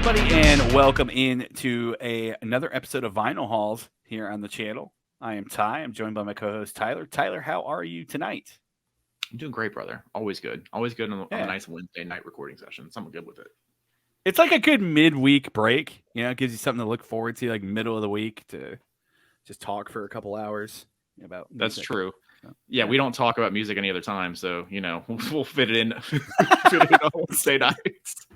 everybody, and welcome into another episode of Vinyl Halls here on the channel. I am Ty. I'm joined by my co-host Tyler. Tyler, how are you tonight? I'm doing great, brother. Always good. Always good on Yeah. a nice Wednesday night recording session. So I'm good with it. It's like a good midweek break. You know, it gives you something to look forward to, like middle of the week, to just talk for a couple hours about That's music. true. So, Yeah, we don't talk about music any other time, so we'll fit it in, fit it in on Wednesday nights.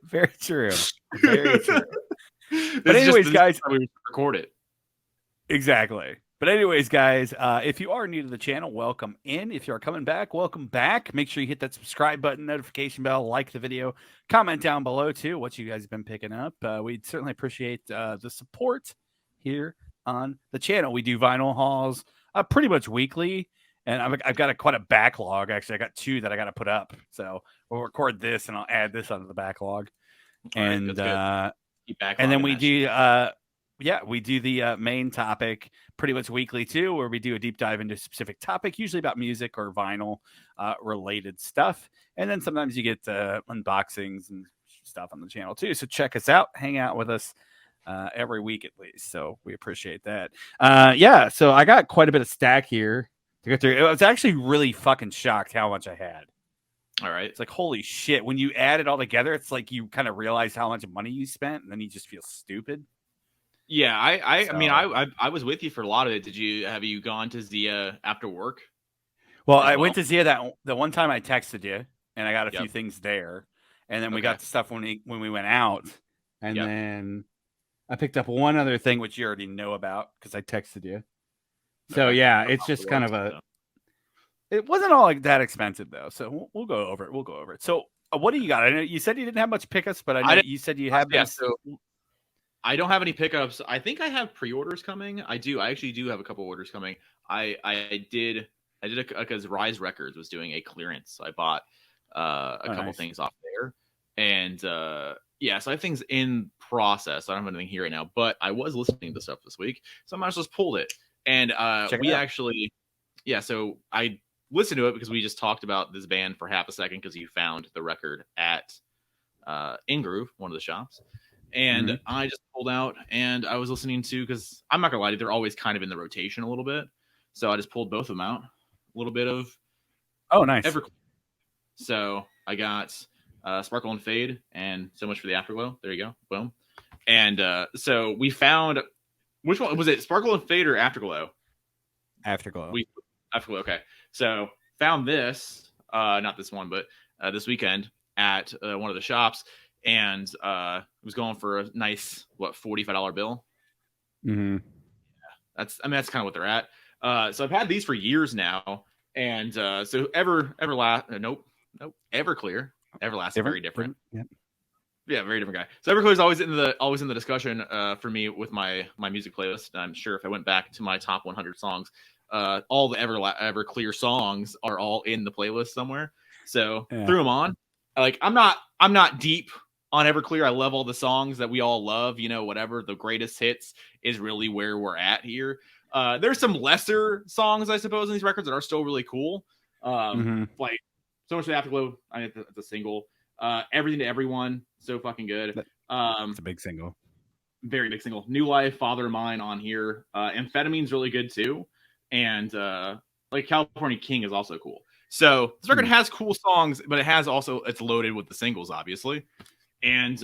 Very true. Very true. But anyways, guys, we record it. Exactly. But anyways, guys, if you are new to the channel, welcome in. If you are coming back, welcome back. Make sure you hit that subscribe button, notification bell, like the video, comment down below too what you guys have been picking up. We'd certainly appreciate the support here on the channel. We do vinyl hauls pretty much weekly, and I've got quite a backlog. Actually, I got 2 that I got to put up. So we'll record this, and I'll add this onto the backlog. And then we do. We do the main topic pretty much weekly too, where we do a deep dive into a specific topic, usually about music or vinyl related stuff. And then sometimes you get unboxings and stuff on the channel too. So check us out, hang out with us every week at least. So we appreciate that. So I got quite a bit of stack here to go through. I was actually really fucking shocked how much I had. All right. It's like, holy shit. When you add it all together, it's like you kind of realize how much money you spent, and then you just feel stupid. Yeah, I was with you for a lot of it. Have you gone to Zia after work? Well, I went to Zia the one time I texted you, and I got a few things there, and then we got the stuff when we went out, and then I picked up one other thing which you already know about because I texted you. So it's just kind of it wasn't all like that expensive though. So we'll go over it. So what do you got? I know you said you didn't have much pickups, but I know you said you have this. So I don't have any pickups. I think I have pre-orders coming. I actually do have a couple orders coming. I did because Rise Records was doing a clearance. So I bought a couple things off there, and so I have things in process. I don't have anything here right now, but I was listening to stuff this week, so I might as well just pulled it. And so I listened to it because we just talked about this band for half a second because you found the record at In Groove, one of the shops. And I just pulled out and I was listening to, because I'm not gonna lie to you, they're always kind of in the rotation a little bit. So I just pulled both of them out. A little bit of Everclear. So I got Sparkle and Fade and So Much for the Afterglow. There you go. Boom. And so we found, which one was it? Sparkle and Fade or Afterglow? Afterglow. Afterglow. Okay. So found this, not this one, but this weekend at one of the shops. And it was going for a nice $45 bill. Mm-hmm. That's kind of what they're at. So I've had these for years now, and so Everclear, Everlast, very different. Yep. Yeah, very different guy. So Everclear is always in the discussion for me with my music playlist. I'm sure if I went back to my top 100 songs, all the Everclear songs are all in the playlist somewhere. So threw them on. Like I'm not deep on Everclear. I love all the songs that we all love, whatever. The greatest hits is really where we're at here. There's some lesser songs, I suppose, in these records that are still really cool. Like So Much for the Afterglow, it's a single. Everything to Everyone, so fucking good. It's a big single. Very big single. New Life, Father of Mine on here. Amphetamine's really good too. And like California King is also cool. So this record has cool songs, but it's loaded with the singles, obviously. And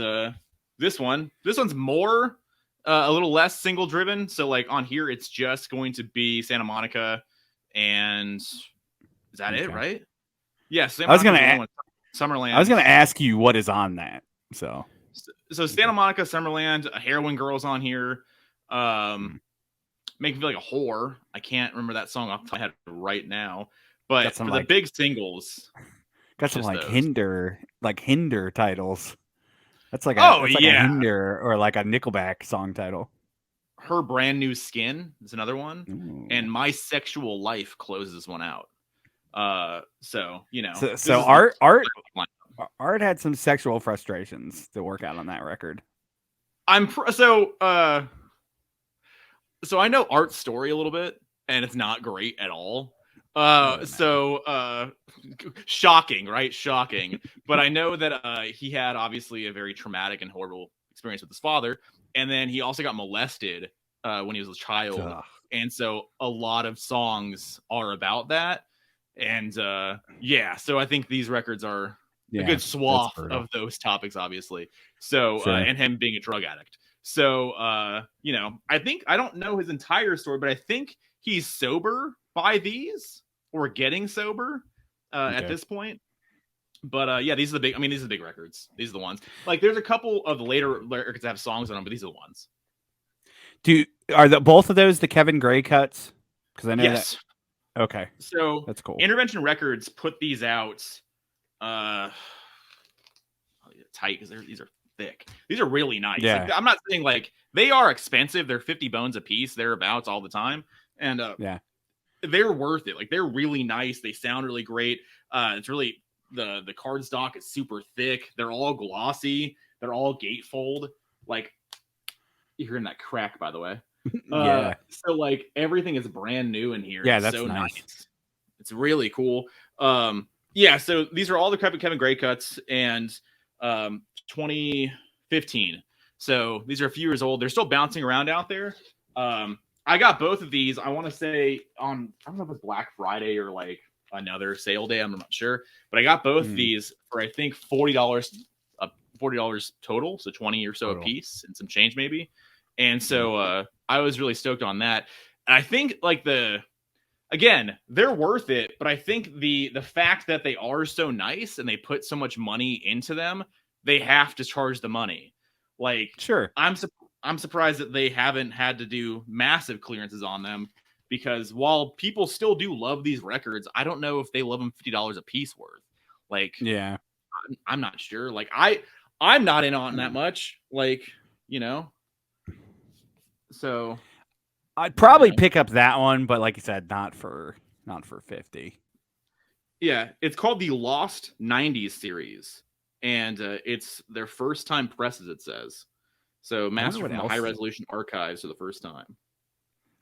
this one's more a little less single driven. So like on here, it's just going to be Santa Monica, and is that it, right? Yes. Yeah, I was gonna Summerland. I was gonna ask you what is on that. So Santa Monica, Summerland, a Heroin Girl's on here. Make Me Feel Like a Whore. I can't remember that song off my head right now. But for the big singles, got some Hinder titles. That's like a Hinder or like a Nickelback song title. Her Brand New Skin is another one, and My Sexual Life closes one out. So Art had some sexual frustrations to work out on that record. So I know Art's story a little bit, and it's not great at all. Shocking, right? Shocking. But I know that he had obviously a very traumatic and horrible experience with his father, and then he also got molested when he was a child, Ugh. and so a lot of songs are about that. And yeah, so I think these records are a good Yeah, that's swath brutal. of those topics, obviously. So Sure. and him being a drug addict. So I think I don't know his entire story, but I think he's sober by these or getting sober at Okay. this point. But yeah, these are the big. I mean, these are the big records. These are the ones. Like, there's a couple of the later records that have songs on them, but these are the ones. Are both of those the Kevin Gray cuts? Because I know that. Yes. Okay, So that's cool. Intervention Records put these out tight because these are thick. These are really nice. Yeah. Like, I'm not saying like they are expensive. They're 50 bones a piece, thereabouts all the time. And Yeah. they're worth it. Like, they're really nice. They sound really great. It's really the cardstock is super thick. They're all glossy. They're all gatefold. Like, you're hearing that crack, by the way. Yeah. So like everything is brand new in here. Yeah, It's that's so nice. nice. It's really cool. Yeah, so these are all the Kevin Gray cuts, and 2015. So these are a few years old. They're still bouncing around out there. I got both of these. I want to say on, I don't know if it's Black Friday or like another sale day. I'm not sure, but I got both of these for I think $40, $40 total, so 20 or so a piece and some change maybe. And so I was really stoked on that. And I think like again, they're worth it, but I think the fact that they are so nice and they put so much money into them, they have to charge the money. Like, Sure. I'm surprised that they haven't had to do massive clearances on them, because while people still do love these records, I don't know if they love them $50 a piece worth. Like, Yeah. I'm not sure. Like, I'm not in on that much. Like, so I'd probably pick up that one, but like you said, not for 50. Yeah, it's called the Lost 90s series, and it's their first time presses, it says. So mastered from the high resolution archives for the first time. I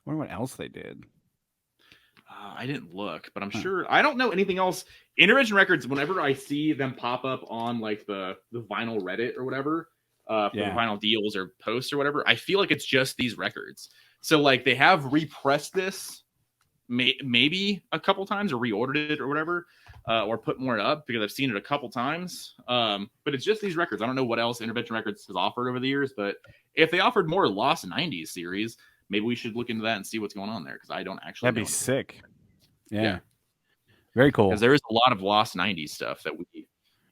wonder what else they did. I didn't look, but I'm sure. I don't know anything else. Intervention Records, whenever I see them pop up on like the vinyl Reddit or whatever, for the vinyl deals or posts or whatever, I feel like it's just these records. So like they have repressed this maybe a couple times or reordered it or whatever, or put more up, because I've seen it a couple times. But it's just these records. I don't know what else Intervention Records has offered over the years, but if they offered more Lost 90s series, maybe we should look into that and see what's going on there, because I don't actually That'd know be anything. sick. Yeah. Very cool. Because there is a lot of Lost 90s stuff that we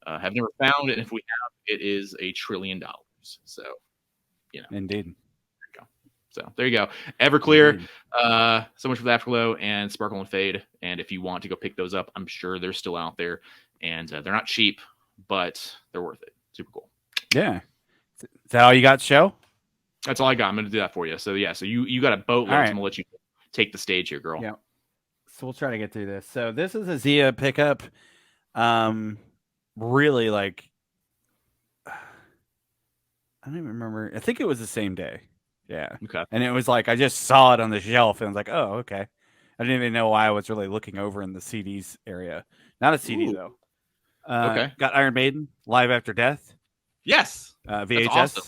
have never found, and if we have, it is $1 trillion. So, Indeed. So there you go. Everclear. So much for the Afterglow and Sparkle and Fade. And if you want to go pick those up, I'm sure they're still out there, and they're not cheap, but they're worth it. Super cool. Yeah. Is that all you got, show? That's all I got. I'm going to do that for you. So yeah, so you got a boatload. Right. So I'm going to let you take the stage here, girl. Yeah. So we'll try to get through this. So this is a Zia pickup. Really, like, I don't even remember. I think it was the same day. Yeah. Okay. And it was like I just saw it on the shelf and I was like, oh, okay. I didn't even know why I was really looking over in the CDs area. Not a CD though. Okay. Got Iron Maiden, Live After Death. Yes. VHS. Awesome.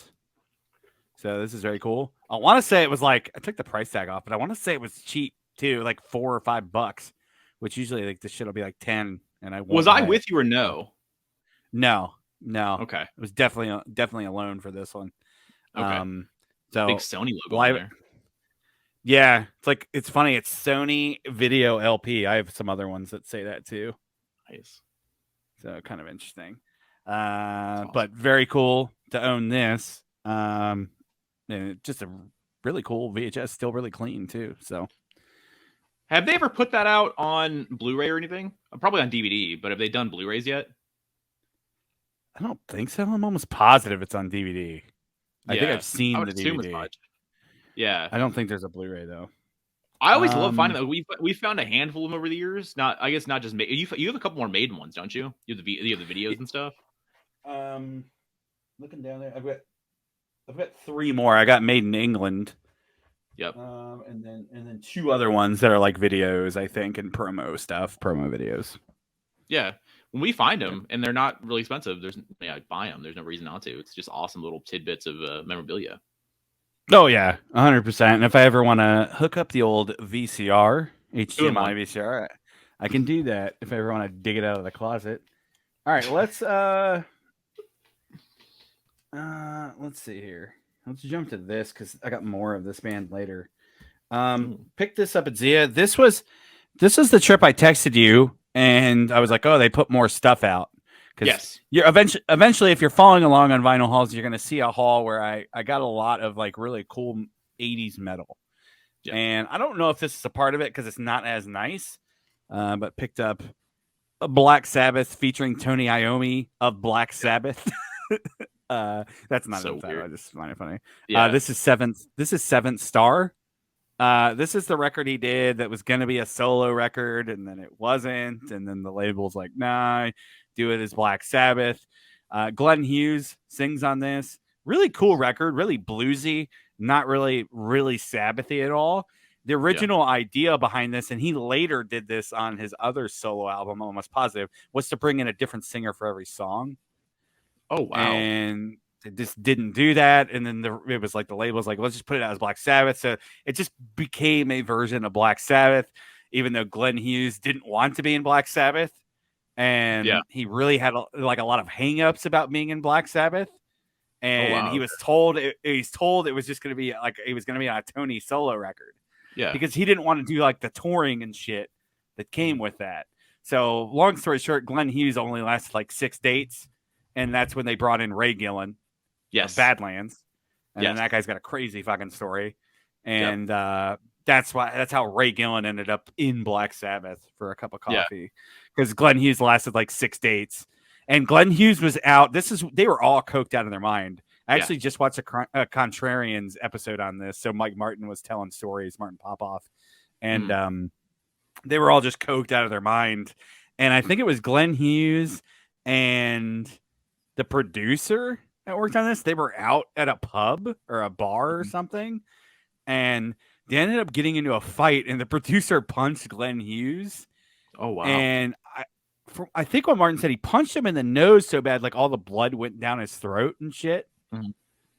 So this is very cool. I want to say it was like, I took the price tag off, but I want to say it was cheap too, like $4 or $5, which usually like this shit will be like 10. And I was I with you or no? No. Okay. It was definitely a loan for this one. Okay. So big Sony logo on there. Yeah, it's funny. It's Sony Video LP. I have some other ones that say that too. Nice. So kind of interesting. Awesome. But very cool to own this. And just a really cool VHS, still really clean too. So, have they ever put that out on Blu-ray or anything? Probably on DVD, but have they done Blu-rays yet? I don't think so. I'm almost positive it's on DVD. I think I've seen the DVD. As much. Yeah, I don't think there's a Blu-ray though. I always love finding that. We found a handful of them over the years. Not just you have a couple more Maiden ones, don't you? You have the videos and stuff. Looking down there, I've got 3 more. I got Made in England. Yep. And then two other ones that are like videos, I think, and promo stuff, promo videos. Yeah. When we find them and they're not really expensive, I buy them. There's no reason not to. It's just awesome little tidbits of memorabilia. Oh yeah, 100%. And if I ever want to hook up the old VCR, Two in HDMI one. VCR, I can do that if I ever want to dig it out of the closet. All right, let's see here. Let's jump to this because I got more of this band later. Pick this up at Zia. This is the trip I texted you, and I was like, oh, they put more stuff out. Yes. You're eventually, if you're following along on Vinyl Halls, you're going to see a haul where I got a lot of like really cool 80s metal. Yeah. And I don't know if this is a part of it because it's not as nice, but picked up a Black Sabbath featuring Tony Iommi of Black Sabbath. That's not So in the title. I just find it funny. Yeah. This is Seventh Star. This is the record he did that was going to be a solo record, and then it wasn't. And then the label's like, nah, do it as Black Sabbath. Glenn Hughes sings on this. Really cool record, really bluesy, not really Sabbathy at all. The original idea behind this, and he later did this on his other solo album, Almost Positive, was to bring in a different singer for every song. Oh, wow. And it just didn't do that. And then it was like the label was like, let's just put it out as Black Sabbath. So it just became a version of Black Sabbath, even though Glenn Hughes didn't want to be in Black Sabbath. And he really had a lot of hangups about being in Black Sabbath. And he was told it was just going to be like it was going to be on a Tony solo record. Yeah. Because he didn't want to do like the touring and shit that came with that. So long story short, Glenn Hughes only lasted like 6 dates. And that's when they brought in Ray Gillen of Badlands. And then that guy's got a crazy fucking story. And that's how Ray Gillen ended up in Black Sabbath for a cup of coffee. Because Glenn Hughes lasted like 6 dates. And Glenn Hughes was out. They were all coked out of their mind. I actually just watched a Contrarians episode on this. So Mike Martin was telling stories, Martin Popoff. And they were all just coked out of their mind. And I think it was Glenn Hughes and the producer that worked on this. They were out at a pub or a bar or something. And they ended up getting into a fight. And the producer punched Glenn Hughes. Oh, wow. And I think what Martin said, he punched him in the nose so bad, like all the blood went down his throat and shit. Mm-hmm.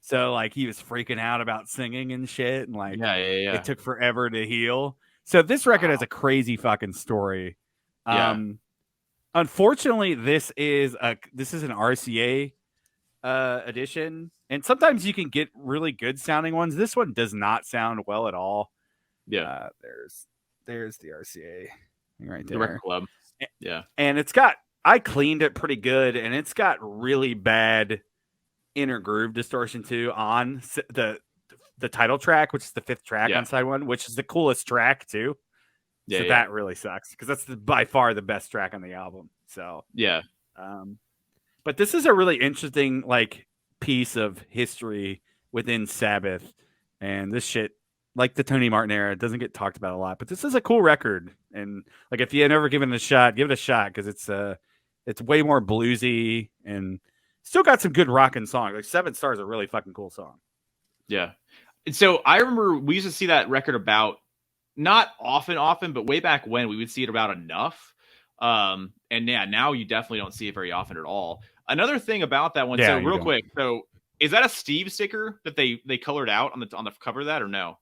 So like he was freaking out about singing and shit. And like it took forever to heal. So this record has a crazy fucking story. Unfortunately, this is an RCA edition, and sometimes you can get really good sounding ones. This one does not sound well at all. There's the RCA right there. The record club. And I cleaned it pretty good, and it's got really bad inner groove distortion too on the title track, which is the 5th track on side 1, which is the coolest track too. So that really sucks because that's by far the best track on the album. So but this is a really interesting like piece of history within Sabbath, and this shit, like the Tony Martin era, doesn't get talked about a lot. But this is a cool record, and like if you had never given it a shot, give it a shot because it's way more bluesy and still got some good rockin' songs. Like 7 Stars is a really fucking cool song. Yeah, and so I remember we used to see that record about. Not often, but way back when we would see it about enough. And now you definitely don't see it very often at all. Another thing about that one, so real quick, so is that a Steve sticker that they colored out on the cover of that or no?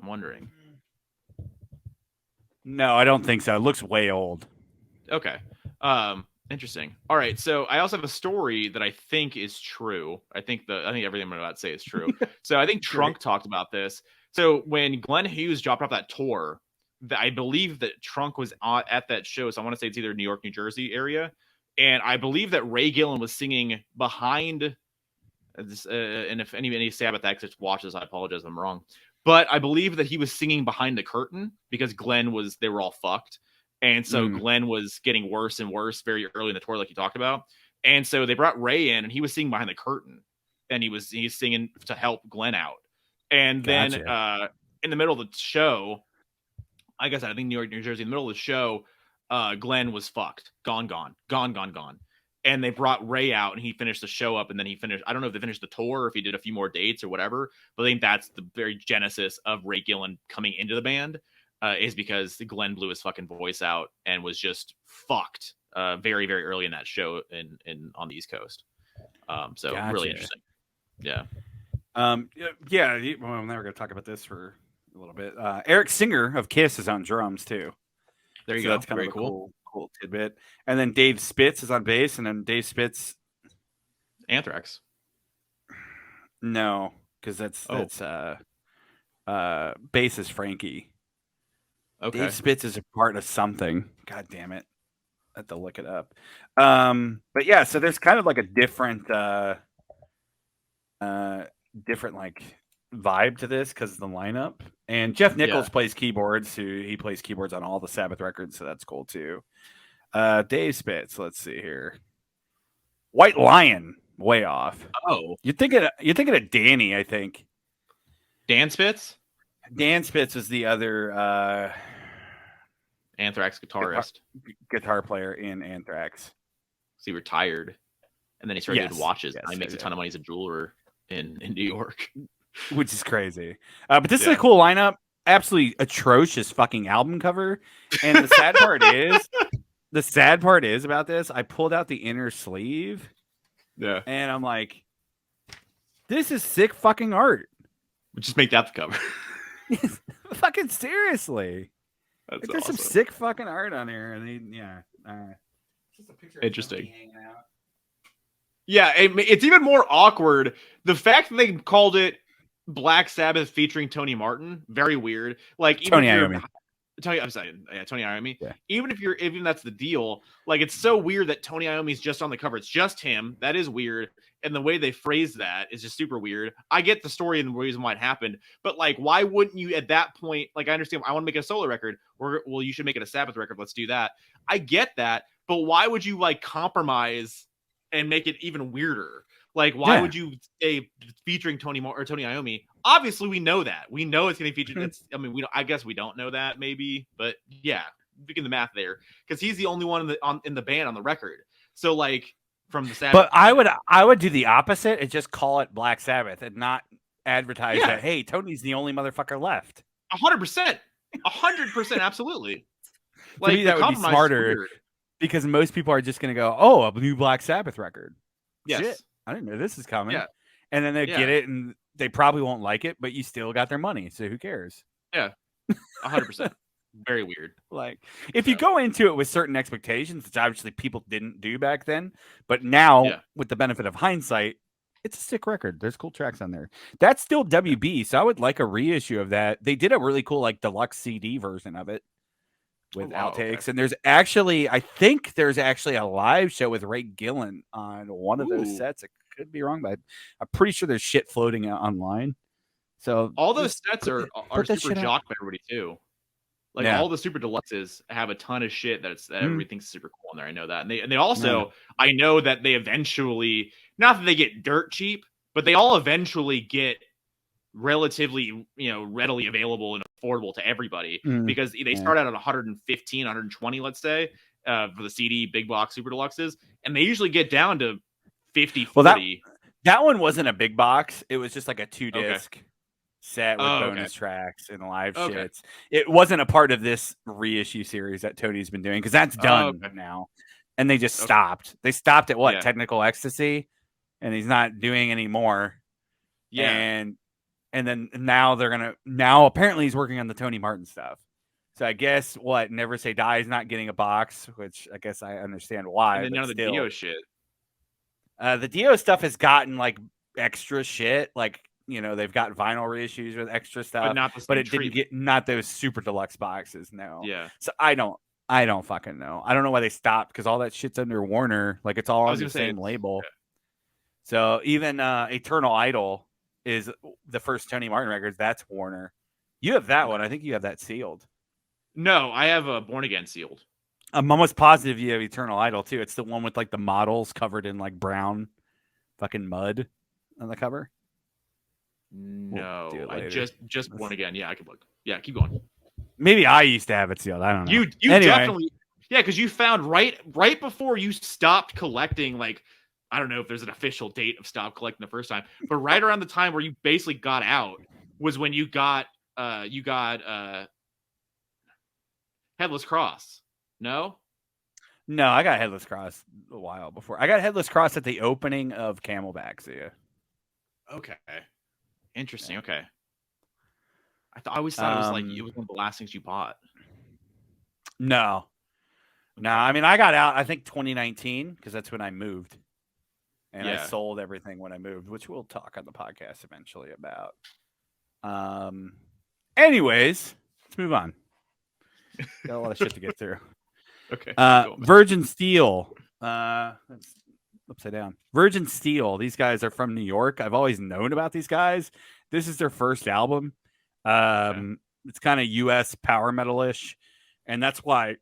I'm wondering. No, I don't think so. It looks way old. Okay. Interesting. All right. So I also have a story that I think is true. I think everything I'm about to say is true. So I think Trunk talked about this. So when Glenn Hughes dropped off that tour, I believe that Trunk was at that show. So I want to say it's either New York, New Jersey area. And I believe that Ray Gillen was singing behind this. And if any Sabbath exits watches, I apologize if I'm wrong. But I believe that he was singing behind the curtain because they were all fucked. And so Glenn was getting worse and worse very early in the tour, like you talked about. And so they brought Ray in and he was singing behind the curtain. And he's singing to help Glenn out. And then in the middle of the show, like I said, I think New York, New Jersey, in the middle of the show, Glenn was fucked. Gone. and they brought Ray out, and he finished the show up, and then he finished. I don't know if they finished the tour or if he did a few more dates or whatever, but I think that's the very genesis of Ray Gillen coming into the band, is because Glenn blew his fucking voice out and was just fucked very, very early in that show in on the East Coast. So Gotcha. really interesting. Yeah. Yeah. Well, now we're gonna talk about this for a little bit. Eric Singer of Kiss is on drums too. There you So go. that's kind Very of a cool. cool tidbit. And then Dave Spitz is on bass, and then Dave Spitz. Anthrax. No, because that's bass is Frankie. Okay. Dave Spitz is a part of something. God damn it. I have to look it up. But yeah, so there's kind of like a different like vibe to this because of the lineup. And Jeff Nichols plays keyboards. He plays keyboards on all the Sabbath records, so that's cool too. Dave Spitz, let's see here. White Lion, way off. Oh, you're thinking of Danny, I think. Dan Spitz? Dan Spitz was the other Anthrax guitarist, guitar player in Anthrax. So he retired, and then he started doing watches. Yes, and he makes a ton of money as a jeweler in New York, which is crazy. But this is a cool lineup. Absolutely atrocious fucking album cover. And the sad part is about this. I pulled out the inner sleeve. Yeah, and I'm like, this is sick fucking art. We'll just make that the cover. Fucking seriously. That's there's awesome. some sick fucking art on here, and just a picture. Interesting. Of hanging out. Yeah, it's even more awkward. The fact that they called it Black Sabbath featuring Tony Martin, very weird. Like even Tony Iommi. I'm sorry, Tony Iommi. Yeah. Even that's the deal. Like it's so weird that Tony Iommi's just on the cover. It's just him. That is weird. And the way they phrase that is just super weird. I get the story and the reason why it happened, but like, why wouldn't you at that point? Like, I understand. I want to make a solo record, or well, you should make it a Sabbath record. Let's do that. I get that, but why would you like compromise and make it even weirder? Like, why would you say featuring Tony Iommi? Obviously, we know that. We know it's going to be featured. I guess we don't know that maybe, but yeah, begin the math there because he's the only one in the band on the record. So like from the Sabbath. But I would do the opposite and just call it Black Sabbath and not advertise that. Hey, Tony's the only motherfucker left. 100%, 100%, absolutely. Like to me, that would be smarter because most people are just going to go, "Oh, a new Black Sabbath record." Yes. Shit, I didn't know this is coming. Yeah. And then they get it, and they probably won't like it, but you still got their money, so who cares? Yeah, 100%. Very weird. Like, if you go into it with certain expectations, which obviously people didn't do back then, but now with the benefit of hindsight, it's a sick record. There's cool tracks on there. That's still WB, so I would like a reissue of that. They did a really cool like deluxe CD version of it with outtakes, and I think there's actually a live show with Ray Gillen on one of those sets. I could be wrong, but I'm pretty sure there's shit floating out online. So all those sets are super jocked by everybody too. Like all the super deluxes have a ton of shit that everything's super cool in there. I know that, and they also I know that they eventually, not that they get dirt cheap, but they all eventually get relatively readily available and affordable to everybody because they start out at 115, 120, let's say, for the CD big box super deluxes, and they usually get down to 50, 40. Well, that one wasn't a big box. It was just like a 2-disc. Set with bonus tracks and live shits. It wasn't a part of this reissue series that Tony's been doing because that's done now, and they just stopped. They stopped at what Technical Ecstasy, and he's not doing any more. Yeah, and then now apparently he's working on the Tony Martin stuff. So I guess Never Say Die is not getting a box, which I guess I understand why. And then none of the Dio shit. The Dio stuff has gotten like extra shit, like. They've got vinyl reissues with extra stuff, but it didn't get not those super deluxe boxes. No. Yeah. So I don't fucking know. I don't know why they stopped because all that shit's under Warner. Like it's all on the same label. Yeah. So even Eternal Idol is the first Tony Martin records. That's Warner. You have that one. I think you have that sealed. No, I have a Born Again sealed. I'm almost positive you have Eternal Idol too. It's the one with like the models covered in like brown fucking mud on the cover. No, I just Born Again. Yeah, I could look. Yeah, keep going. Maybe I used to have it sealed. I don't know. You anyway. Yeah, because you found right before you stopped collecting, like, I don't know if there's an official date of stop collecting the first time, but right around the time where you basically got out was when you got Headless Cross. No? No, I got Headless Cross a while before. I got Headless Cross at the opening of Camelback. So yeah. Okay. Interesting. Okay. I always thought it was like it was one of the last things you bought. No. No, I mean I got out I think 2019 because that's when I moved. And I sold everything when I moved, which we'll talk on the podcast eventually about. Anyways, let's move on. Got a lot of shit to get through. Okay. Virgin Steel. That's upside down. Virgin Steel. These guys are from New York. I've always known about these guys. This is their first album. It's kind of US power metal-ish, and that's why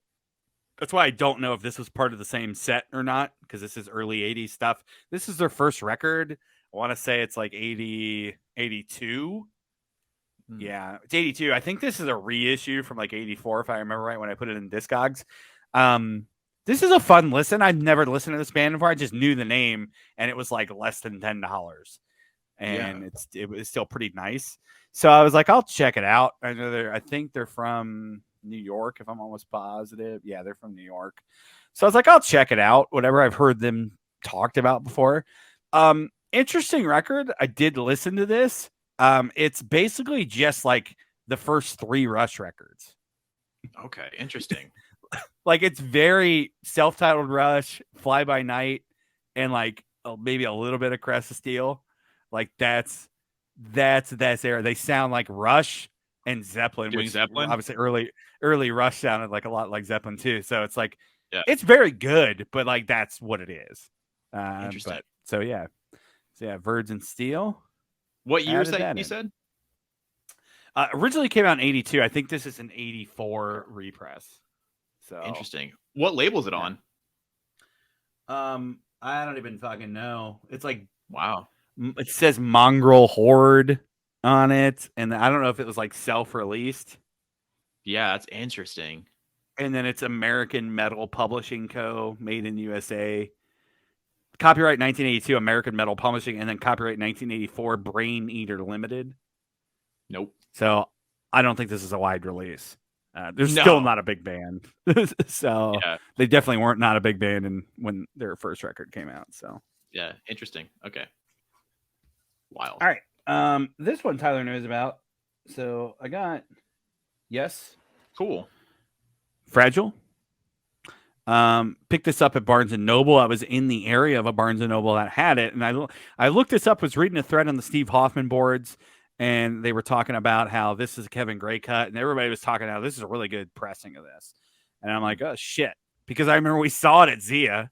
I don't know if this was part of the same set or not, because this is early 80s stuff. This is their first record. I want to say it's like 80, 82. Yeah, it's 82. I think this is a reissue from like 84, if I remember right, when I put it in Discogs. This is a fun listen. I've never listened to this band before. I just knew the name, and it was like less than $10. And it was still pretty nice. So I was like, I'll check it out. I think they're from New York, if I'm almost positive. Yeah, they're from New York. So I was like, I'll check it out. Whatever, I've heard them talked about before. Interesting record. I did listen to this. It's basically just like the first 3 Rush records. Okay, interesting. Like it's very self-titled Rush, Fly By Night, and like maybe a little bit of Crest of Steel. Like that's era. They sound like Rush and Zeppelin, Doing which Zeppelin? Obviously early Rush sounded like a lot like Zeppelin too. So it's like it's very good, but like that's what it is. Interesting. So yeah, Virgin Steel. What year is that you said? Originally came out in 82. I think this is an 84 repress. So interesting. What label is it on? I don't even fucking know. It's like, wow. It says Mongrel Horde on it, and I don't know if it was like self-released. Yeah, that's interesting. And then it's American Metal Publishing Co., made in USA. Copyright 1982, American Metal Publishing, and then copyright 1984, Brain Eater Limited. Nope. So I don't think this is a wide release. They're still not a big band. So they definitely weren't not a big band when their first record came out. So yeah, interesting. Okay. Wild. All right. This one Tyler knows about. So I got Cool. Fragile. Picked this up at Barnes and Noble. I was in the area of a Barnes and Noble that had it, and I looked this up. Was reading a thread on the Steve Hoffman boards, and they were talking about how this is a Kevin Gray cut, and everybody was talking how this is a really good pressing of this. And I'm like, oh shit, because I remember we saw it at Zia,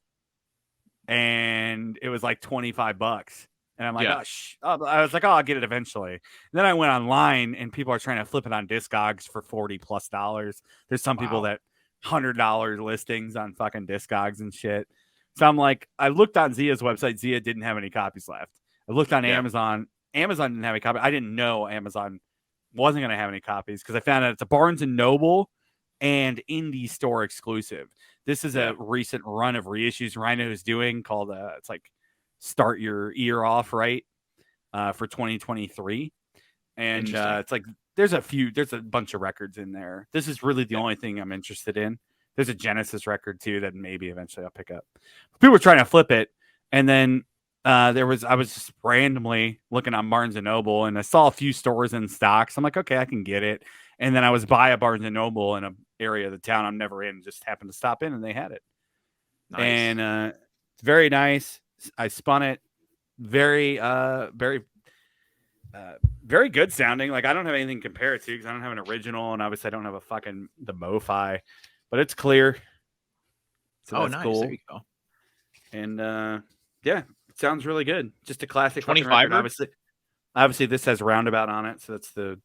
and it was like $25. And I'm like, I was like, I'll get it eventually. And then I went online, and people are trying to flip it on Discogs for $40+. There's some people that $100 listings on fucking Discogs and shit. So I'm like, I looked on Zia's website. Zia didn't have any copies left. I looked on Amazon. Amazon didn't have any copies. I didn't know Amazon wasn't going to have any copies because I found out it's a Barnes and Noble and indie store exclusive. This is a recent run of reissues Rhino is doing called it's like Start Your Ear Off, right? For 2023. And it's like there's a bunch of records in there. This is really the only thing I'm interested in. There's a Genesis record too that maybe eventually I'll pick up. People were trying to flip it, and then I was just randomly looking on Barnes and Noble, and I saw a few stores in stock. So I'm like, okay, I can get it. And then I was by a Barnes and Noble in an area of the town I'm never in, just happened to stop in, and they had it. Nice. And it's very nice. I spun it. Very good sounding. Like I don't have anything to compare it to because I don't have an original, and obviously I don't have the MoFi, but it's clear. So that's nice. Cool. There you go. And it sounds really good. Just a classic 25. Obviously this has Roundabout on it, so that's the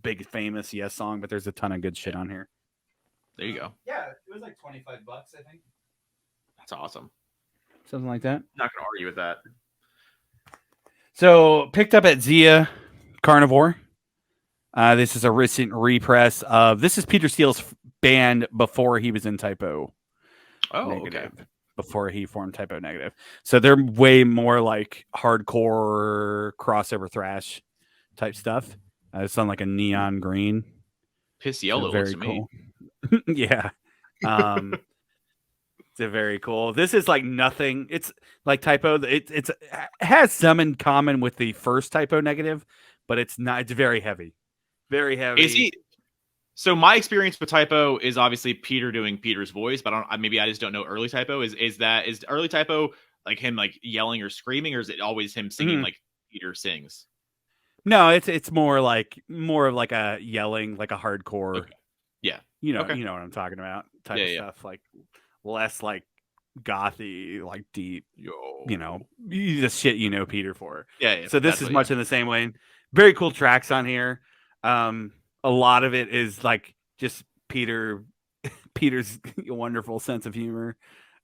big famous Yes song. But there's a ton of good shit on here. There you go. Yeah, it was like $25, I think. That's awesome. Something like that. I'm not gonna argue with that. So picked up at Zia Carnivore. This is a recent repress of. This is Peter Steele's band before he was in Type O. Oh, okay. Negative before he formed Typo Negative. So they're way more like hardcore crossover thrash type stuff. It's on like a neon green. Piss So yellow looks very to me. cool. Yeah. It's a very cool. This is like nothing. It's like Typo. It has some in common with the first Typo Negative, but it's not. It's very heavy. Very Is heavy. he? So my experience with Typo is obviously Peter doing Peter's voice, but maybe I just don't know early Typo. Is early Typo like him like yelling or screaming, or is it always him singing Mhm. like Peter sings? No, it's more of like a yelling, like a hardcore. Okay. Yeah. You Okay. know what I'm talking about type Yeah. of Yeah. stuff. Like less like gothy, like deep. Yo. The shit Peter for. Yeah. Yeah. So this That's is what. Yeah. much in the same way. Very cool tracks on here. A lot of it is like just Peter's wonderful sense of humor.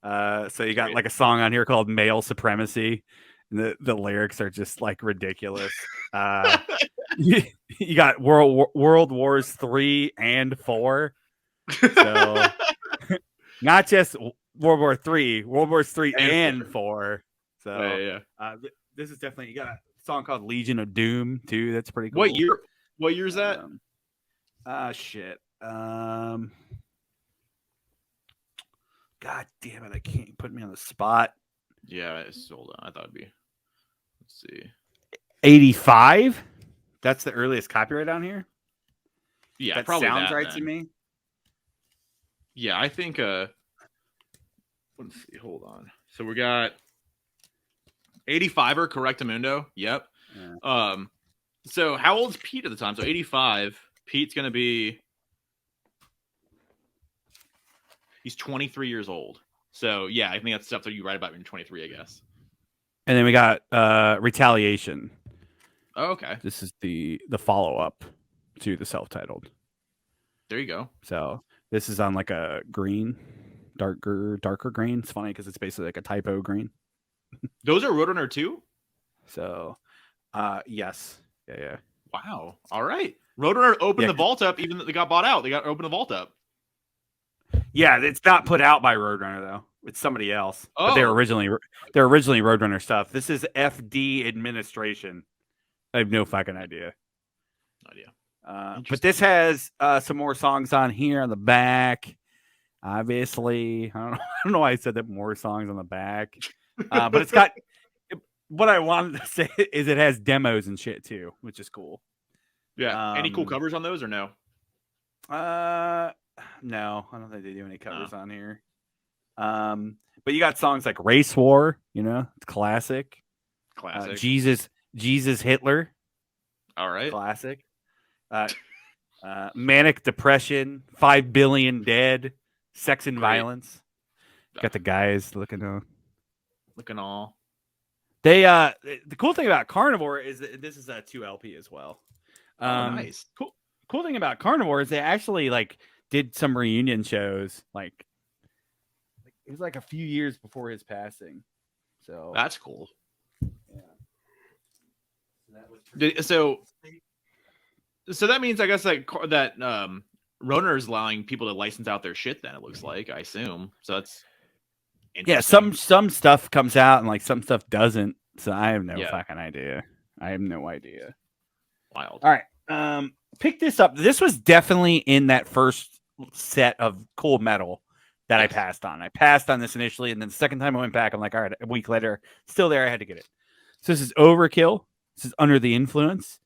So you got Great. like a song on here called "Male Supremacy." And the lyrics are just like ridiculous. You, you got World Wars 3 and 4. So not just World War 3, World Wars 3 And and 4. yeah. So Yeah. this is definitely, you got a song called Legion of Doom too. That's pretty What cool. year? What year is that? Shit. God damn it! I can't put me on the spot. Yeah. Hold on. I thought it'd be. Let's see. 85. That's the earliest copyright on here. Yeah, That probably sounds that right then. to me. Yeah, I think. Let's see. Hold on. So we got 85er Correctamundo. Yep. Yeah. So how old's Pete at the time? So 85. Pete's gonna be. He's 23 years old. So yeah, I think that's stuff that you write about when you're 23, I guess. And then we got Retaliation. Oh, okay. This is the follow up to the self-titled. There you go. So this is on like a green, darker green. It's funny because it's basically like a typo green. Those are Roadrunner too? So yes. Yeah. Wow. All right. Roadrunner opened Yeah. the vault up, even though they got bought out. They got opened the vault up. Yeah, it's not put out by Roadrunner though. It's somebody else. Oh. But they're originally Roadrunner stuff. This is FD Administration. I have no fucking idea. But this has some more songs on here on the back. Obviously, I don't know why I said that, more songs on the back. But it's got, what I wanted to say is it has demos and shit too, which is cool. Yeah. Any cool covers on those or no? No, I don't think they do any covers on here. But you got songs like Race War, it's classic. Jesus Hitler. All right. Classic. Manic Depression, 5 Billion Dead, Sex and Violence. Got the guys looking all. They the cool thing about Carnivore is that this is a 2 LP as well. Nice. Cool thing about Carnivore is they actually like did some reunion shows, like it was like a few years before his passing. So that's cool. Yeah. So that means, I guess, that Roadrunner is allowing people to license out their shit. Then it looks like, I assume. So that's some stuff comes out and like some stuff doesn't. So I have no fucking idea. I have no idea. Wild. All right, pick this up. This was definitely in that first set of cool metal that I passed on. I passed on this initially, and then the second time I went back, I'm like, all right, a week later, still there. I had to get it. So this is Overkill. This is Under the Influence.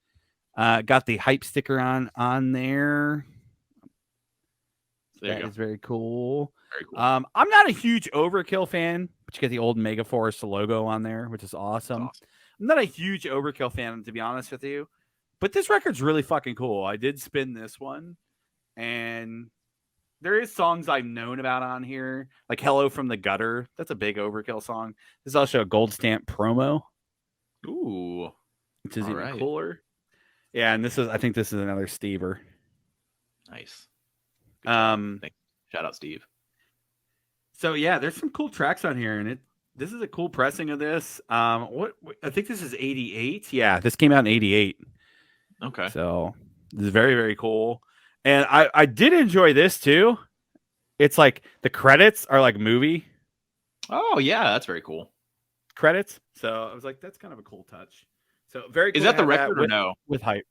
Got the hype sticker on there. That is very cool. Very cool. I'm not a huge Overkill fan, but you get the old Megaforce logo on there, which is awesome. I'm not a huge Overkill fan, to be honest with you, but this record's really fucking cool. I did spin this one, and there is songs I've known about on here, like Hello from the Gutter. That's a big Overkill song. There's also a Gold Stamp promo. Ooh. Which is even cooler. Yeah, and I think this is another Stever. Nice. Shout out Steve. So yeah, there's some cool tracks on here, and this is a cool pressing of this. What I think this is 88. Yeah, this came out in 88. Okay. So this is very, very cool. And I did enjoy this too. It's like the credits are like movie Oh yeah, that's very cool. credits. So I was like, that's kind of a cool touch. So very Is cool to that the have that record or no? with hype.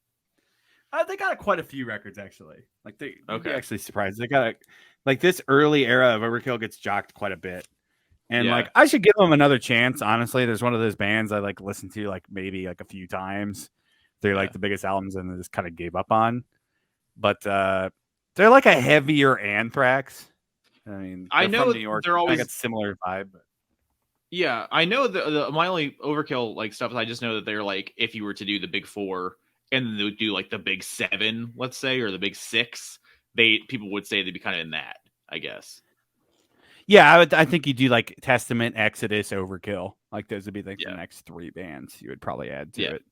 They got quite a few records actually. Like you'd be Okay. actually surprised. They got like this early era of Overkill gets jocked quite a bit. And Yeah. like I should give them another chance. Honestly, there's one of those bands I like listen to like maybe like a few times. They're Yeah. like the biggest albums and I just kind of gave up on. But they're like a heavier Anthrax. I mean, I they're from know New York. they're I always got similar vibe. But yeah, I know the my only Overkill like stuff is I just know that they're like if you were to do the big four and then they would do like the big seven, let's say, or the big six, people would say they'd be kind of in that, I guess. yeah, I think you do like Testament, Exodus, Overkill. Like those would be like the Yeah. next three bands you would probably add to Yeah. it.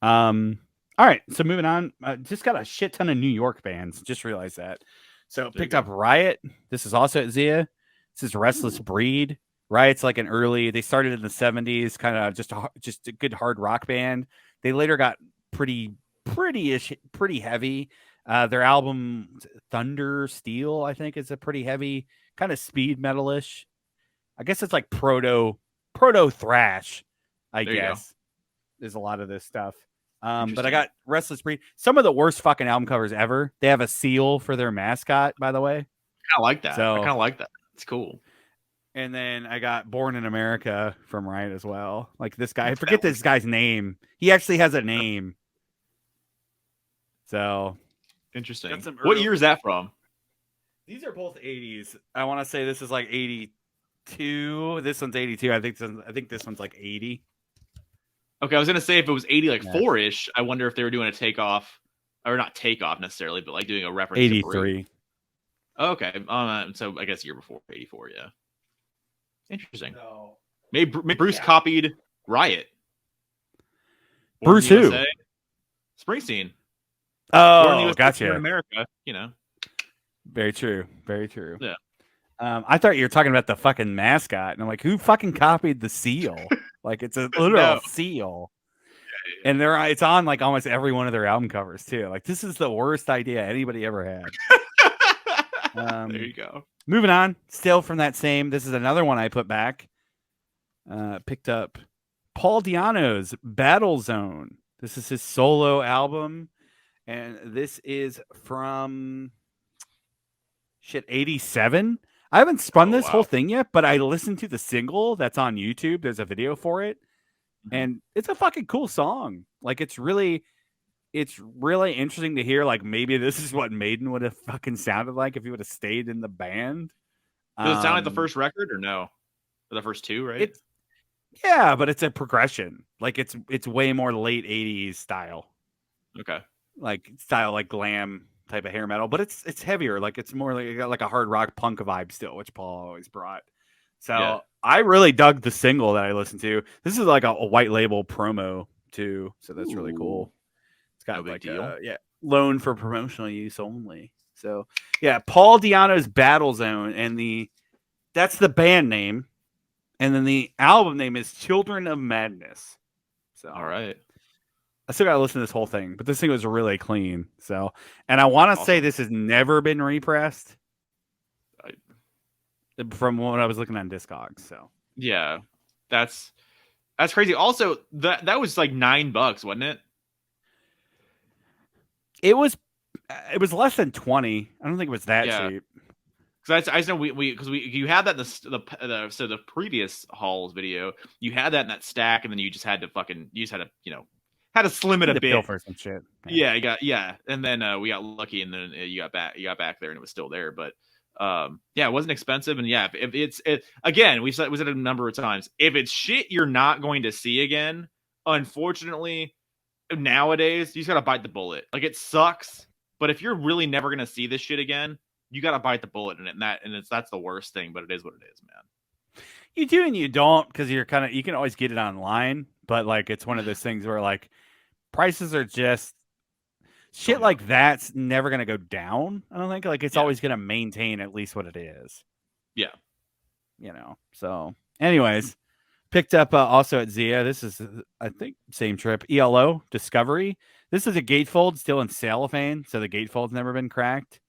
All right, so moving on, just got a shit ton of New York bands. Just realized that. So There you picked go. up Riot. This is also at Zia. This is Restless Ooh. Breed. Riot's like an early. They started in the '70s, kind of just a good hard rock band. They later got pretty heavy. Their album Thunder Steel, I think, is a pretty heavy kind of speed metalish. I guess it's like proto thrash. I There you go. guess there's a lot of this stuff. But I Interesting. got Restless Breed. Some of the worst fucking album covers ever. They have a seal for their mascot, by the way. I kind of like that. I So, kind of like that. It's cool. and then I got Born in America from Riot as well. Like this guy, I That forget one's this guy's name. He actually has a name. So, interesting. got some What early. year is that from? These are both 80s. I want to say this is like 82. This one's 82. I think this one's like 80. Okay, I was gonna say if it was 80 like Yeah. 4-ish, I wonder if they were doing a takeoff or not takeoff necessarily, but like doing a reference to Bruce. 83. Okay, so I guess year before 84, yeah. Interesting. So, Maybe Bruce yeah. copied Riot. Born Bruce in the who? USA. Springsteen. Born in the Oh, USA, gotcha. born in America, you know. Very true. Very true. Yeah. I thought you were talking about the fucking mascot, and I'm like, who fucking copied the seal? Like, it's a literal No. seal, Yeah. and it's on like almost every one of their album covers too. Like, this is the worst idea anybody ever had. There you go. Moving on, still from that same. This is another one I put back. Picked up Paul Di'Anno's Battle Zone. This is his solo album, and this is from 87. I haven't spun this whole thing yet, but I listened to the single that's on YouTube. There's a video for it, and it's a fucking cool song. Like it's really interesting to hear. Like maybe this is what Maiden would have fucking sounded like if he would have stayed in the band. Does it sound like the first record or no? Or the first two, right? Yeah, but it's a progression. Like it's way more late 80s style. Okay. Like glam type of hair metal, but it's heavier. Like it's more like a hard rock punk vibe still, which Paul always brought. So Yeah. I really dug the single that I listened to. This is like a white label promo too, so that's really cool. It's got No big like deal. loan for promotional use only. So yeah, Paul Di'Anno's Battle Zone, and that's the band name, and then the album name is Children of Madness. So All right. I still got to listen to this whole thing, but this thing was really clean. So, and I want to say this has never been repressed from what I was looking on Discogs. So, yeah, that's crazy. Also, that was like $9, wasn't it? it was less than 20. I don't think it was that cheap. Because I know you had that in the previous Halls video, you had that in that stack, and then you just had to had to slim it a bit for some shit. Yeah, and then we got lucky, and then you got back there, and it was still there. But it wasn't expensive, and if it's again, we said it a number of times. If it's shit you're not going to see again, unfortunately, nowadays you just gotta bite the bullet. Like it sucks, but if you're really never gonna see this shit again, you gotta bite the bullet in it, and that's the worst thing. But it is what it is, man. You do and you don't, because you can always get it online, but like it's one of those things where like prices are just shit like that's never gonna go down. I don't think like it's always gonna maintain at least what it is. Yeah, So, anyways, picked up also at Zia. This is I think same trip. ELO Discovery. This is a gatefold still in cellophane, so the gatefold's never been cracked.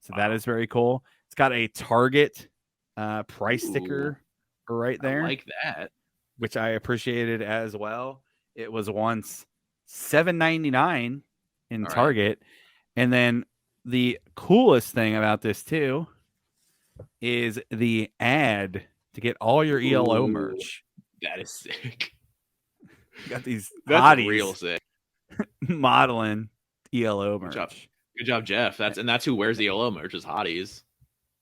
So that is very cool. It's got a Target price Ooh, sticker right there, I like that. which I appreciated as well. It was once $7.99 in All right. Target. And then the coolest thing about this too is the ad to get all your ELO Ooh, merch. that is sick. You got these That's real hotties sick. modeling ELO Good job. merch. Good job, Jeff. That's who wears the ELO merch is hotties.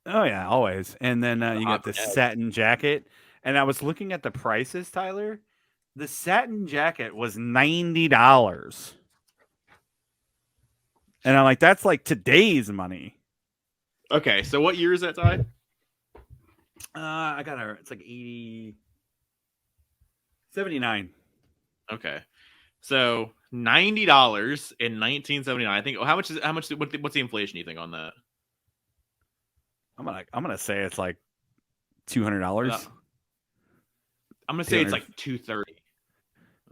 Oh yeah, always. And then The you hot got the brunette. satin jacket. And I was looking at the prices, Tyler. The satin jacket was $90. And I'm like, that's like today's money. Okay, so what year is that, Ty? I got her. It's like 79. Okay, so $90 in 1979. I think. How much is how much? What's the inflation you think on that? I'm gonna say it's like $200. I'm gonna say it's 200. like 230.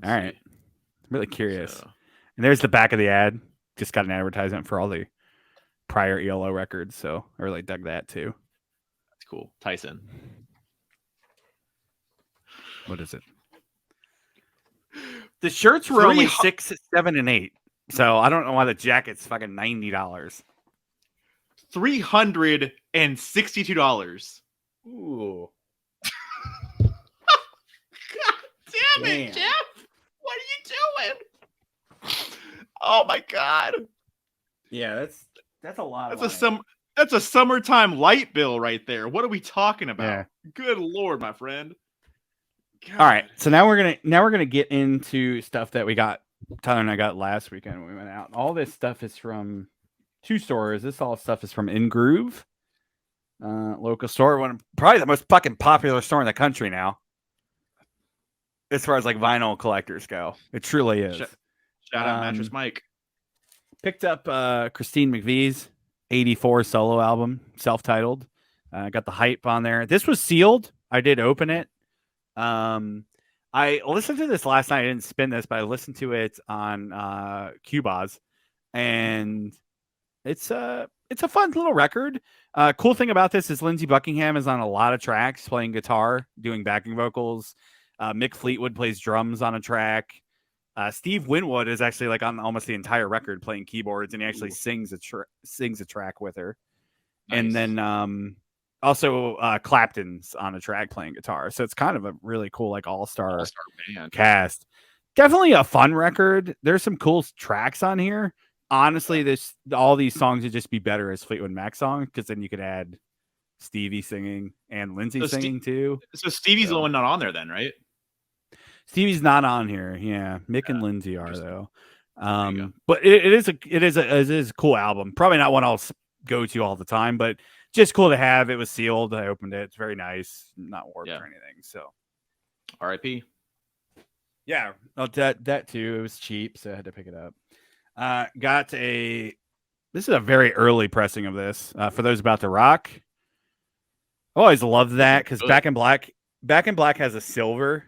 All right. I'm really curious. So, And there's the back of the ad. Just got an advertisement for all the prior ELO records. So I really dug that too. that's cool. Tyson. What is it? The shirts were only 6, 7, and 8. So I don't know why the jacket's fucking $90. $362. Ooh. God damn it, Damn. Jeff! What are you doing? Oh my god. Yeah, that's a lot of That's money. that's a summertime light bill right there. What are we talking about? Yeah. Good lord, my friend. God. All right. So now we're gonna get into stuff that we got Tyler and I got last weekend when we went out. All this stuff is from 2 stores. This all stuff is from In Groove. Local store, probably the most fucking popular store in the country now. As far as like vinyl collectors go. It truly is. Shout out Mattress Mike. Picked up Christine McVie's 84 solo album, self-titled. Got the hype on there. This was sealed. I did open it. I listened to this last night. I didn't spin this, but I listened to it on Cubase, and it's a fun little record. Cool thing about this is Lindsey Buckingham is on a lot of tracks, playing guitar, doing backing vocals. Mick Fleetwood plays drums on a track. Steve Winwood is actually like on almost the entire record playing keyboards, and he actually sings a track with her. Nice. And then also Clapton's on a track playing guitar, so it's kind of a really cool like all-star band cast. Definitely a fun record. There's some cool tracks on here. Honestly, all these songs would just be better as Fleetwood Mac songs, because then you could add Stevie singing and Lindsey singing too. So Stevie's the one not on there then, right? Stevie's not on here. Yeah, Mick and Lindsey are though. But it is a cool album. Probably not one I'll go to all the time, but just cool to have. It was sealed. I opened it. It's very nice. Not warped or anything. So, R.I.P. Yeah, that too. It was cheap, so I had to pick it up. This is a very early pressing of this. For those about to rock, I always loved that because Back in Black has a silver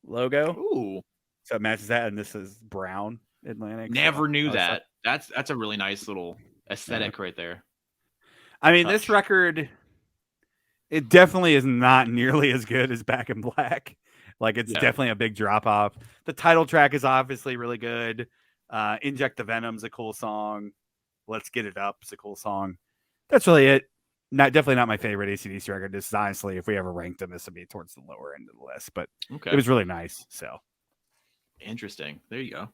logo. Ooh, so it matches that, and this is brown Atlantic. Never knew that. That's a really nice little aesthetic right there. I mean, this record, it definitely is not nearly as good as Back in Black. Like, it's definitely a big drop off. The title track is obviously really good. Inject the Venom's a cool song. Let's Get It Up is a cool song. That's really it. Definitely not my favorite AC/DC record. This is honestly, if we ever ranked them, this would be towards the lower end of the list. But it was really nice. So interesting. There you go.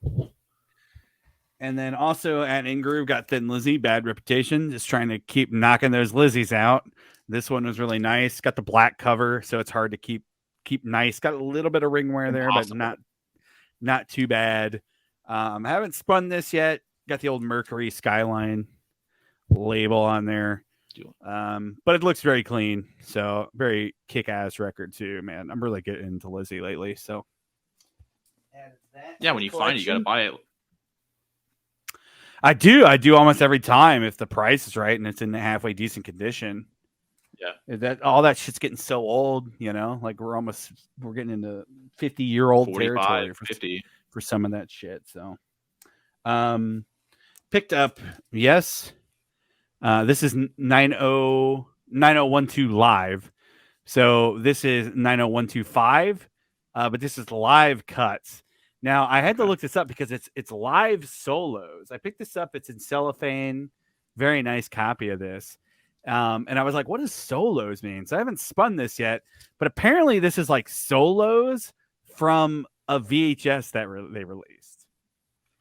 And then also at In Groove got Thin Lizzy, Bad Reputation. Just trying to keep knocking those Lizzies out. This one was really nice. Got the black cover, so it's hard to keep nice. Got a little bit of ring wear there, but not too bad. I haven't spun this yet. Got the old Mercury Skyline label on there. But it looks very clean. So very kick-ass record too, man. I'm really getting into Lizzy lately. So yeah, when you find it, you gotta buy it. I do almost every time if the price is right and it's in the halfway decent condition. Yeah, that all that shit's getting so old, you know, like we're getting into 50-year-old territory for some of that shit. So picked up This is 9012 live. So this is 90125, but this is live cuts. Now I had to look this up because it's live solos. I picked this up. It's in cellophane. Very nice copy of this. And I was like, what does solos mean? So I haven't spun this yet, but apparently this is like solos from a VHS that they released.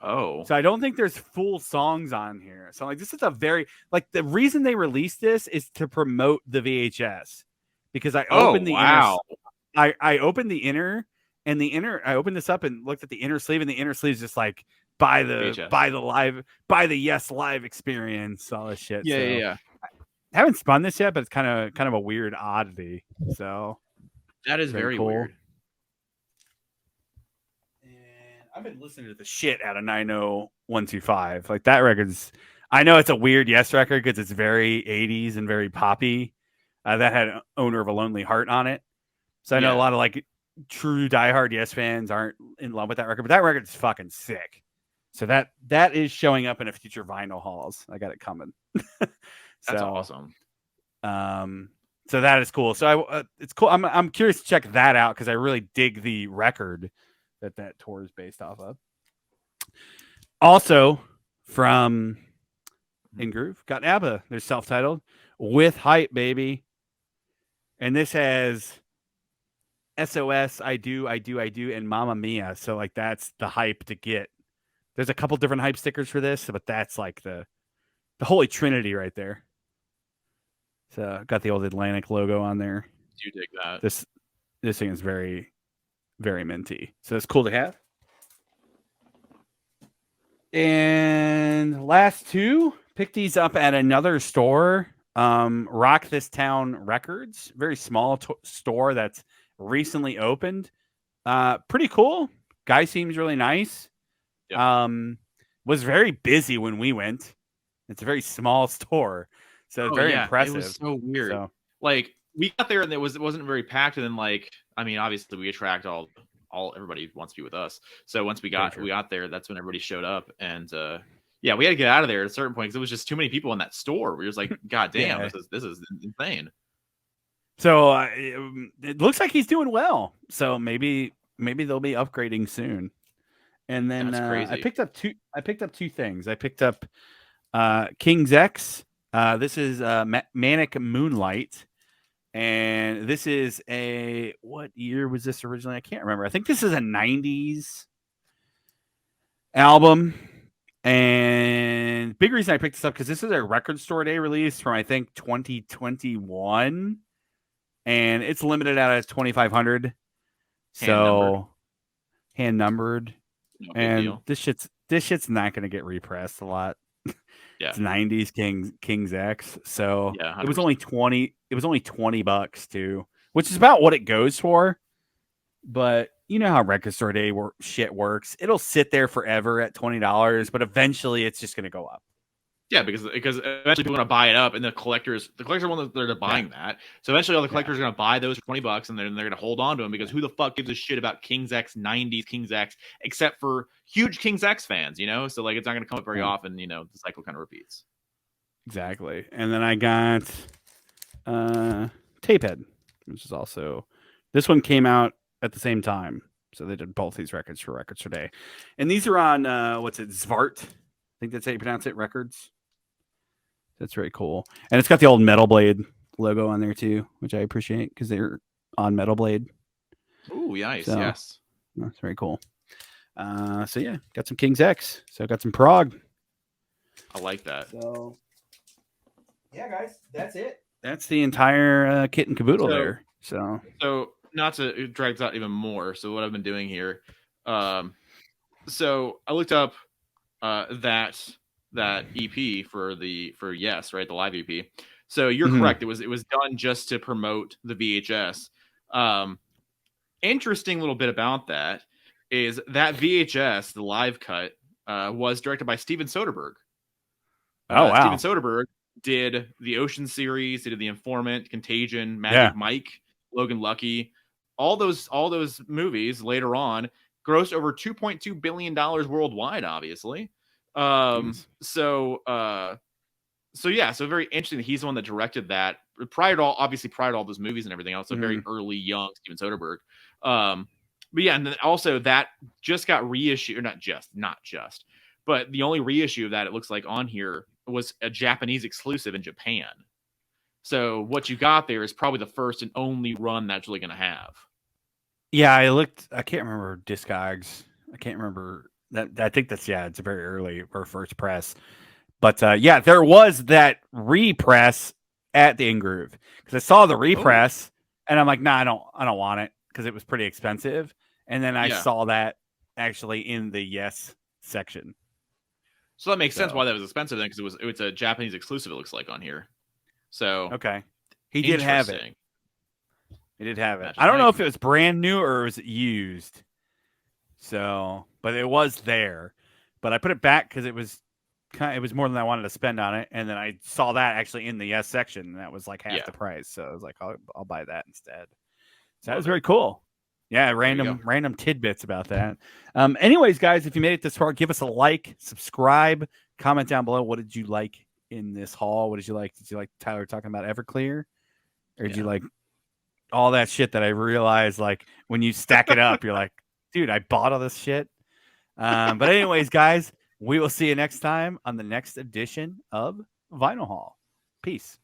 Oh. So I don't think there's full songs on here. So like this is a very like the reason they released this is to promote the VHS because I opened the inner I opened the inner and the inner I opened this up and looked at the inner sleeve and the inner sleeve is just like by the Yes Live experience, all this shit. Yeah. I haven't spun this yet, but it's kind of a weird oddity. So that is very cool. Weird. I've been listening to the shit out of 90125. Like that record's, I know it's a weird Yes record because it's very 80s and very poppy. That had Owner of a Lonely Heart on it. So I know a lot of like true diehard Yes fans aren't in love with that record, but that record's fucking sick. So that is showing up in a future vinyl hauls. I got it coming. That's awesome. So that is cool. So it's cool. I'm curious to check that out because I really dig the record that tour is based off of. Also, from In Groove, got ABBA. They're self-titled with Hype, baby. And this has SOS, I Do, and Mamma Mia. So like that's the hype to get. There's a couple different hype stickers for this, but that's like the holy trinity right there. So got the old Atlantic logo on there. Do you dig that? This thing is very, very minty. So it's cool to have. And last two, picked these up at another store. Rock This Town Records, very small store that's recently opened. Pretty cool. Guy seems really nice. Yep. Was very busy when we went. It's a very small store, so it's very impressive. It was so weird. So, like we got there and it wasn't very packed. And then like I mean, obviously we attract all everybody wants to be with us. So once we got there, that's when everybody showed up. And we had to get out of there at a certain point because it was just too many people in that store. We were just like, God damn, this is insane. So it looks like he's doing well. So maybe they'll be upgrading soon. And then I picked up two things. I picked up King's X. This is Manic Moonlight. And this is what year was this originally? I can't remember. I think this is a 90s album. And big reason I picked this up because this is a record store day release from I think 2021. And it's limited out as 2,500. So hand numbered. No and deal. This shit's not gonna get repressed a lot. Yeah. It's 90s King's X. So it was only $20 too, which is about what it goes for. But you know how record store day shit works. It'll sit there forever at $20, but eventually it's just gonna go up. Yeah, because eventually people are gonna buy it up, and the collectors want they're buying that. So eventually all the collectors are gonna buy those for $20, and then they're gonna hold on to them because who the fuck gives a shit about King's X 90s King's X except for huge King's X fans, you know? So like it's not gonna come up very often, you know, the cycle kind of repeats. Exactly. And then I got Tapehead, which is also this one came out at the same time. So they did both these records for Records Today. And these are on Zvart. I think that's how you pronounce it, Records. That's very cool. And it's got the old Metal Blade logo on there too, which I appreciate because they're on Metal Blade. Ooh, nice. So, yes. That's very cool. So yeah, got some King's X. So I got some prog. I like that. So yeah, guys, that's it. That's the entire kit and caboodle there. So not to drag this out even more. So what I've been doing here. So I looked up that EP for Yes, right? The live EP. So you're correct. It was done just to promote the VHS. Interesting little bit about that is that VHS, the live cut, was directed by Steven Soderbergh. Oh wow! Steven Soderbergh did the Ocean series. He did The Informant, Contagion, Magic Mike, Logan Lucky. All those movies later on grossed over $2.2 billion worldwide. Obviously. So So yeah, so very interesting that he's the one that directed that. Prior to all those movies and everything else, so very early young Steven Soderbergh. But yeah, and then also that just got reissued, or not just, but the only reissue of that it looks like on here was a Japanese exclusive in Japan. So what you got there is probably the first and only run that's really going to have. Yeah, I can't remember Discogs. I can't remember that. I think that's it's a very early or first press. But yeah, there was that repress at the In Groove because I saw the repress and I'm like, nah, I don't want it because it was pretty expensive. And then I saw that actually in the Yes section. So that makes sense why that was expensive then, because it's a Japanese exclusive. It looks like on here. So okay, he did have it. He did have it. I don't know if it was brand new or was it used. So, but it was there. But I put it back because it was more than I wanted to spend on it, and then I saw that actually in the Yes section, and that was like half the price. So I was like, I'll buy that instead. So that was very cool. Yeah, random tidbits about that. Anyways, guys, if you made it this far, give us a like, subscribe, comment down below. What did you like in this haul? What did you like? Did you like Tyler talking about Everclear, or did you like all that shit that I realized like when you stack it up, you're like, dude, I bought all this shit. But anyways, guys, we will see you next time on the next edition of Vinyl Haul. Peace.